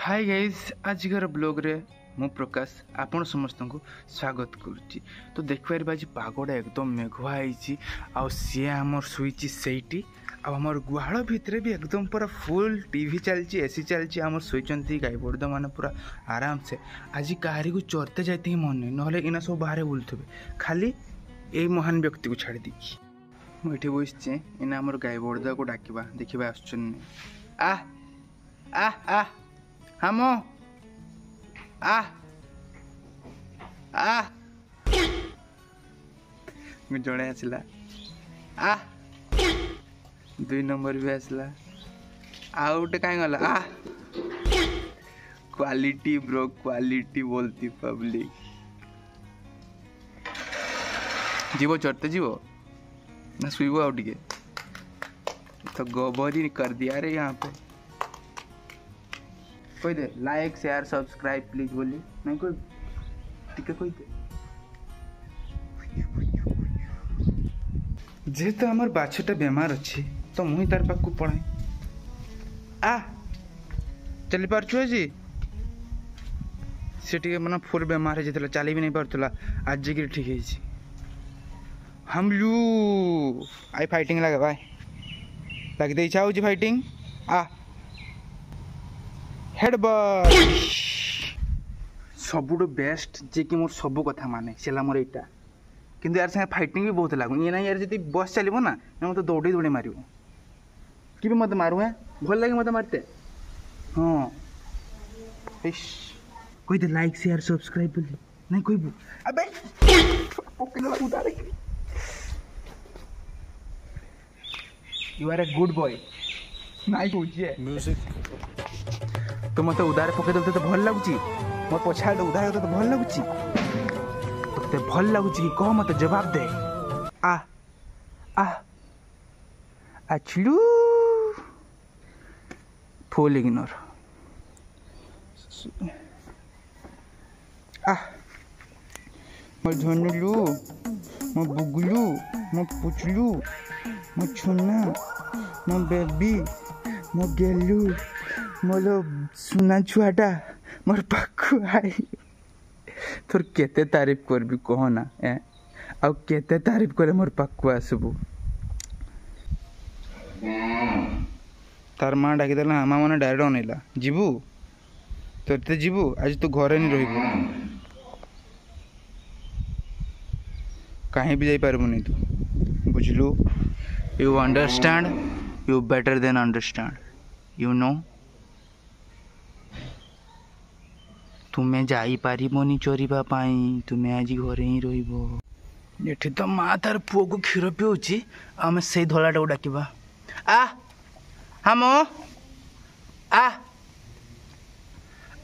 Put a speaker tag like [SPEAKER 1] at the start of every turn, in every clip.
[SPEAKER 1] Hi guys आजिकार blog रे मु प्रकाश आपण समस्त को स्वागत करुच्ची। तो देखिए आज पागटा एकदम मेघुआ होती सी आमर शुई से आमर गुहाल भितर भी एकदम पूरा फुल टीवी चलती एसी चलती आम शुई गाई बड़द मैंने पूरा आराम से आज कहारी को चरते जाते ही मन नहीं ना इना सब बाहर बुलुवे खाली यही महान व्यक्ति को छाड़ी देखी मुझे बसचे इना आमर गाई बड़द को डाकवा देखा आस आ आ आ हमो आ आ जड़े आसला आ दुई नंबर भी आसला आ गोटे कहीं गला आ क्वालिटी ब्रो क्वालिटी बोलती पब्लिक जीवो चढ़ते जीवो ना शुइबो आउ टिके तो गोबरी कर दिया रे यहाँ पे कोई they like share subscribe please बोली नहीं कोई टिके कोई दे जेहेतु आमर बाछटा बेमार अच्छी तो मुई तार पाक को पढ़ाई आ चली पारछु जी से टिके मन फुल बेमार है जेतला चली भी नहीं पारथला आज जी ठीक है हम लू आई फाइटिंग लगा भाई लग दे इच्छा हो जी फाइटिंग आ हेडबट सबुठ बेस्ट जे कि मोर सब कथा माने सेला मोर एटा किंतु यार संगे फाइटिंग भी बहुत लागू ये ना यार जब बस चलो ना मत दौड़ी दौड़ी मार कि भी मत मारू है भल लगे मत मारते हाँ कोई दे लाइक शेयर सब्सक्राइब बोली नहीं कोई अबे you are a good boy नाइ पूछे म्यूजिक तो मत उदार पकई दे तो भल लगुच मोर पछाड़ उदार तो भल लगुच तो भल लगुच कि कह मत जवाब दे आ आ अच्छलू फुल इग्नोर आ मो धनुलू मो बुगलू मो पुचलू मो छुना मो बेबी मो गेलू मोलो सुना छुआटा मोर पाखु आई तोर केते तारीफ करबी कह ना आ केते तारीफ करे मोर पाखु आसबू तार माँ डाकी देला आमा मैंने डायरेक्ट अनेला जीवू तो जीवू आज तू घरे नहीं रही कहीं भी जापारबुनि तू बुझलु you understand you better than understand you know तुम्हें जापारबनी चरवा तुम्हें आज घरे ही रही तो माँ तार पुओ को क्षीर पिऊँची आम से धलाटा को डाकवा आ हम आ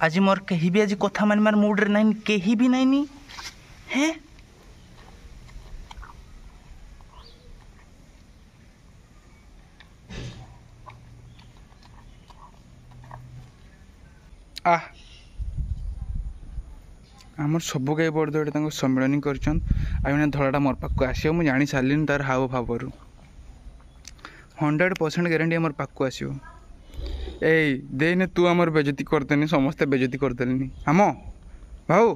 [SPEAKER 1] आज मोर कहीं भी आज कथा मानमार मूड रे नहीं कहीं भी नहीं हैं आ आमर सब गाई बड़दे सम्मिलन कर धड़ाटा मोर पाक आसो मुझे जानी सारे तार हाव भाव 100% गारंटी मोर पाक आसो ए देने तू आमर बेजती करदेनी समस्ते बेजती करदेनी हम भाऊ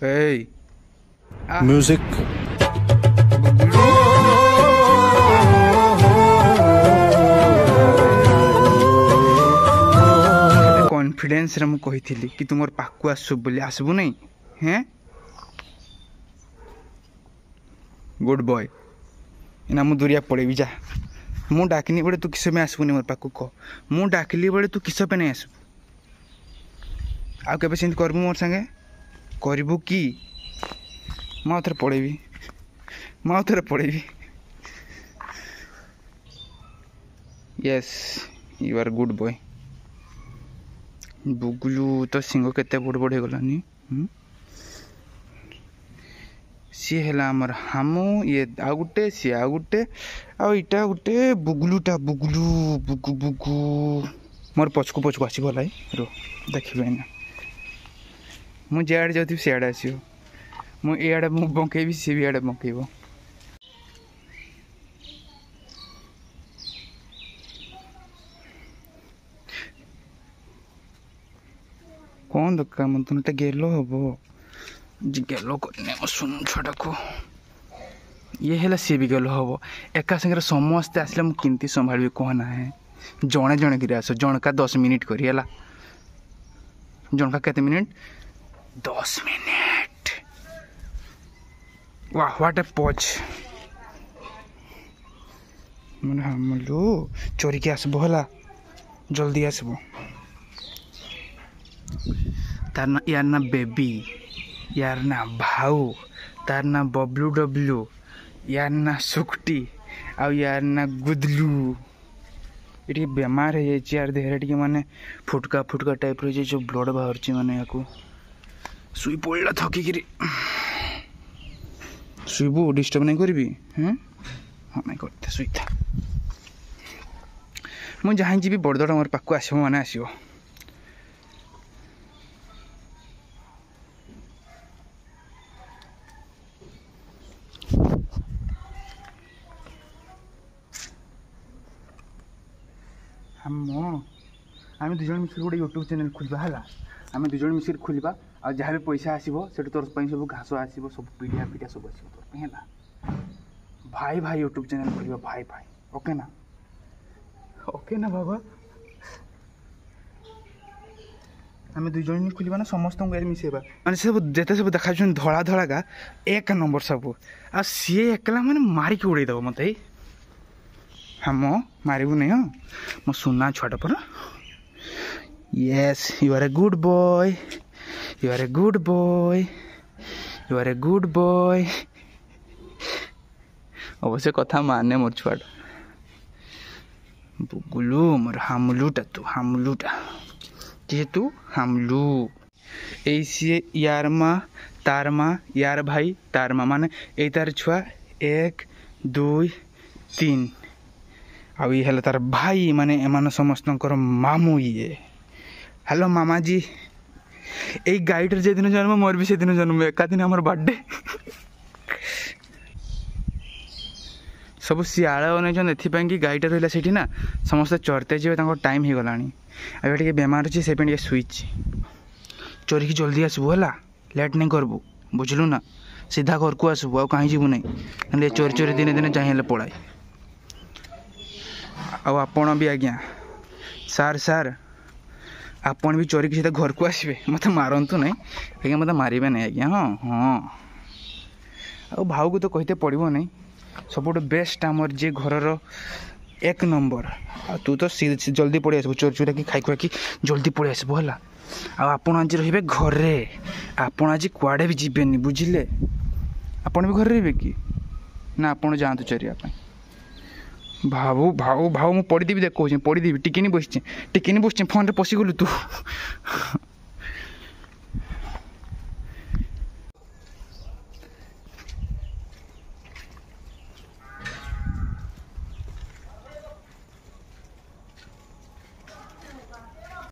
[SPEAKER 1] ए म्यूजिक कॉन्फिडेंस रे मु कही कि तुम पाक आसबू बोली आसबू नहीं हैं गुड बॉय ना मु दूरिया पड़ेबी जा मु डाकनी बड़े तू किस में आसबुनि मोर पाक कह मु डाकिली बड़े तू किस पे नहीं आसबू आउ के करबू मोर संगे करबू कि मैं थे पड़ेबी मैं थे पड़ेबी yes you are good boy बुगलू तो सिंह केते बड़ बड़ गलानी सी है आमर हामू ये आ गुटे सी आ गुटे आईटा गुटे बुगलूटा बुगलू बुगु बुगु मोर पचकु पचकु आसी गलाई रो देखिबे ना मु जेआडे जाथि सियाडे आसियो मु एआडे मु बंकेबी सी भी आडे बंकेबो कौन दरकार मतलब गेल हम गेल करने सुन छुआटा को ये है सी भी गेल हम एका सागर समस्ते आसले मुझे संभाली कहना है जड़े जड़े कि आस जनका 10 मिनिट करी है जनका केते मिनिट 10 मिनिट वाह व्हाट ए पॉज मैंने हमलो चोरी के आसबो हला जल्दी आसबो तार ना यार ना बेबी यार ना भाऊ तार ना बबलू डब्लू यार ना सुकटी आ यार ना गुदलू ये बेमार है यार देहरे टे माने फुटका फुटका टाइप रही जो ब्लड बाहर माने या शुई पड़ा थकिक शुबू डिस्टर्ब नहीं करी हाँ नहीं करते शुईता मुझे जहाँ जी बड़द मोर पाक आसो माने आसो आम दुज मिसिक गोटे यूट्यूब चैनल खोलवा है आम दुज मिसिक खोलवा आ जहाँ भी पैसा आसो से तोर सब घास आसो सब पीढ़िया पीढ़िया सब आसो तोर है भाई भाई यूट्यूब चैनल खोलवा भाई भाई ओके ना बाबा आम दुज खोलवा ना समस्त मिसेबा मैंने सब जिते सब देखा धड़ा धड़ा का 1 नंबर सब आ सी एकला मैंने मारिक उड़ेदब मत हम मारू नहीं हाँ मो सुना छुआटा पर yes you are a good boy you are a good boy you are a good boy अवश्य कथा माने मोर छुआटा बुगुलू मोर हामलूटा तू हामलूटा जेतु हामलू ऐसी यार माँ तार माँ यार भाई तार माँ माने ए तार छुआ 1 2 3 आ ये तार भाई माने एमान समस्त मामू ये हेलो मामा जी यही गाईटर जे दिन जन्म मोर भी से दिन जन्म एका दिन आम बर्थडे सब शियाल अनेक कि गाईटा रहा से ना समस्ते चरते जी टाइम हो गला अब टे बेमार अच्छे से शुईची चोरी की जल्दी आसबू है लेट नहीं करबू बुझलु ना सीधा घर को आसबू आ कहीं जीवु नहीं चोरी चोरी दिने दिने चाहिए पड़ाए आपण भी आज्ञा सार सार आपण भी चोरी की सीधा घर को आसबे मत मारतु नहीं आज्ञा मत मारे नहीं आज्ञा हाँ हाँ आ भाव को तो कहते पड़ो नहीं सब बेस्ट आमर जे घर 1 नंबर आ तू तो जल्दी पड़े आसबू चोरी चोरी खाई खुआ कि जल्दी पड़े आसबू है आपण आज रे घरे आपण आज कुआडे भी जीवेनि बुझिले आपण भी घर रे कि ना आपण जातु चरिया भाऊ भाऊ भाऊ मु पढ़ीदेवी देख कहूँ पढ़ीदेवी टिके बसचे फोन रे पशिगलु तू